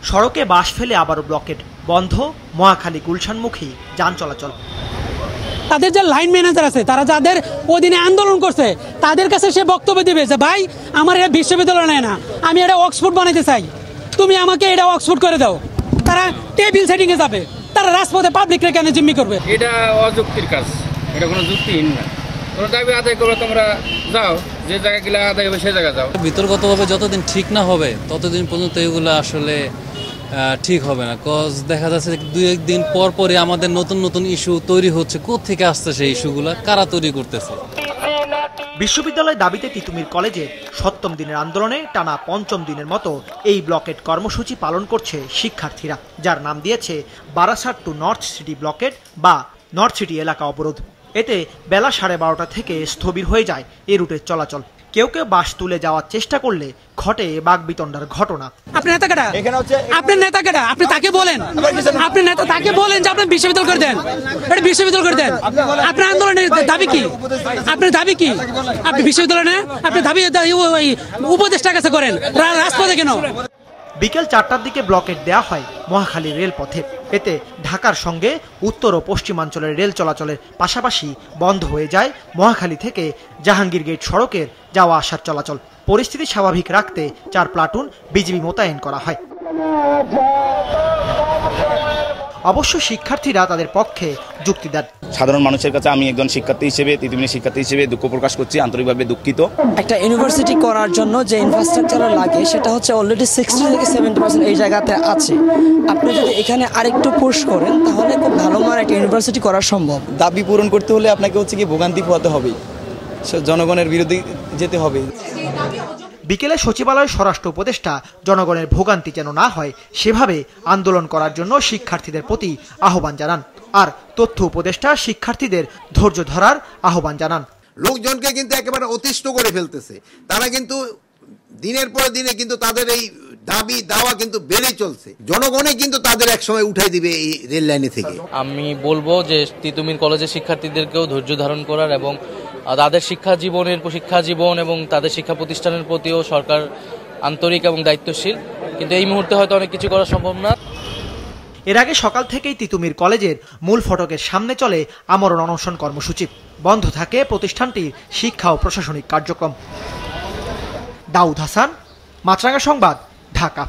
সড়কে বাস ফেলে আবারও ব্লকেট, বন্ধ মহাখালী গুলশানমুখী যান চলাচল। তাদের যে লাইন ম্যানেজার আছে, তারা যাদের অধীনে আন্দোলন করছে, তাদের কাছে সে বক্তব্য দিবে যে ভাই আমার এটা বিশ্ববিদ্যালয় নেয় না, আমি এটা অক্সফোর্ড বানাইতে চাই, তুমি আমাকে এটা অক্সফোর্ড করে দাও। তারা টেবিল সেটিং এ যাবে, তারা রাজপথে পাবলিকরে কেন জিম্মি করবে? এটা অযৌক্তিক কাজ, এটা কোনো যুক্তিহীন না। তোমরা দাবি আদায় করবে, তোমরা যাও, যে জায়গাগুলো আদায় হবে সেই জায়গায় যাও। বিতর্কতভাবে যতদিন ঠিক না হবে ততদিন পর্যন্ত এগুলো আসলে ঠিক হবে না। কজ দেখা যাচ্ছে দুই একদিন পর পরে আমাদের নতুন নতুন ইস্যু তৈরি হচ্ছে। কোত্থেকে আসছে সেই ইস্যুগুলো, কারা তৈরি করতেছে? বিশ্ববিদ্যালয় দাবিতে তিতুমির কলেজে ৭ম দিনের আন্দোলনে টানা ৫ম দিনের মতো এই ব্লকেট কর্মসূচি পালন করছে শিক্ষার্থীরা, যার নাম দিয়েছে Barasat to north city blockade বা নর্থ সিটি এলাকা অবরোধ। এতে বেলা 12:30 থেকে স্থবির হয়ে যায় এ রুটের চলাচল। কেউ কেউ বাস তুলে যাওয়ার চেষ্টা করলে ঘটে বাগবিতণ্ডার ঘটনা। আপনি নেতা কেডা? আপনার নেতা কেডা? আপনি তাকে বলেন, আপনি নেতা তাকে বলেন যে আপনি বিশ্ববিদ্যালয় করে দেন, এটা বিশ্ববিদ্যালয় করে দেন। আপনার আন্দোলনের দাবি কি? আপনার দাবি কি? আপনি বিশ্ববিদ্যালয় না, আপনি দাবি উপদেষ্টার কাছে করেন, রাজপথে কেন? বিকেল 4টার দিকে ব্লকেট দেয়া হয় মহাখালী রেলপথে। এতে ঢাকার সঙ্গে উত্তর ও পশ্চিমাঞ্চলের রেল চলাচলের পাশাপাশি বন্ধ হয়ে যায় মহাখালী থেকে জাহাঙ্গীর গেট সড়কের যাওয়া আসার চলাচল। পরিস্থিতি স্বাভাবিক রাখতে 4 প্লাটুন বিজিবি মোতায়েন করা হয়। অবশ্য শিক্ষার্থীরা তাদের পক্ষে যুক্তি দেন। সাধারণ মানুষের কাছে আমি একজন শিক্ষার্থী হিসেবে, তিতুমিরের শিক্ষার্থী হিসেবে দুঃখ প্রকাশ করছি, আন্তরিকভাবে দুঃখিত। একটা ইউনিভার্সিটি করার জন্য যে ইনফ্রাস্ট্রাকচার লাগে সেটা হচ্ছে অলরেডি 60 থেকে 70% এই জায়গাতে আছে। আপনি যদি এখানে আরেকটু পুশ করেন তাহলে খুব ভালো মানের একটা ইউনিভার্সিটি করা সম্ভব। দাবি পূরণ করতে হলে আপনাকে হচ্ছে কি ভোগান্তি পোহাতে হবে, জনগণের বিরুদ্ধে যেতে হবে। বিকেলে সচিবালয়ের স্বরাষ্ট্র উপদেষ্টা জনগণের ভোগান্তি যেন না হয় সেভাবে আন্দোলন করার জন্য শিক্ষার্থীদের প্রতি আহ্বান জানান। আর তথ্য উপদেষ্টা শিক্ষার্থীদের ধৈর্য ধরার আহ্বান জানান। লোকজনকে কিন্তু একেবারে অতিষ্ঠ করে ফেলতেছে। তারা কিন্তু দিনের পর দিনে কিন্তু তাদের এই দাবি দাওয়া কিন্তু বেড়ে চলছে। জনগণে কিন্তু তাদের একসময় উঠাই দিবে এই রেল লাইনে থেকে। আমি বলবো যে তিতুমির কলেজের শিক্ষার্থীদেরকেও ধৈর্য ধারণ করার এবং তাদের শিক্ষা জীবন এবং তাদের শিক্ষা প্রতিষ্ঠানের প্রতিও সরকার আন্তরিক এবং দায়িত্বশীল, কিন্তু এই মুহূর্তে হয়তো অনেক কিছু করা সম্ভব না। এর আগে সকাল থেকেই তিতুমির কলেজের মূল ফটকের সামনে চলে আমরণ অনশন কর্মসূচি। বন্ধ থাকে প্রতিষ্ঠানটির শিক্ষা ও প্রশাসনিক কার্যক্রম। দাউদ হাসান, মাছরাঙা সংবাদ, ঢাকা।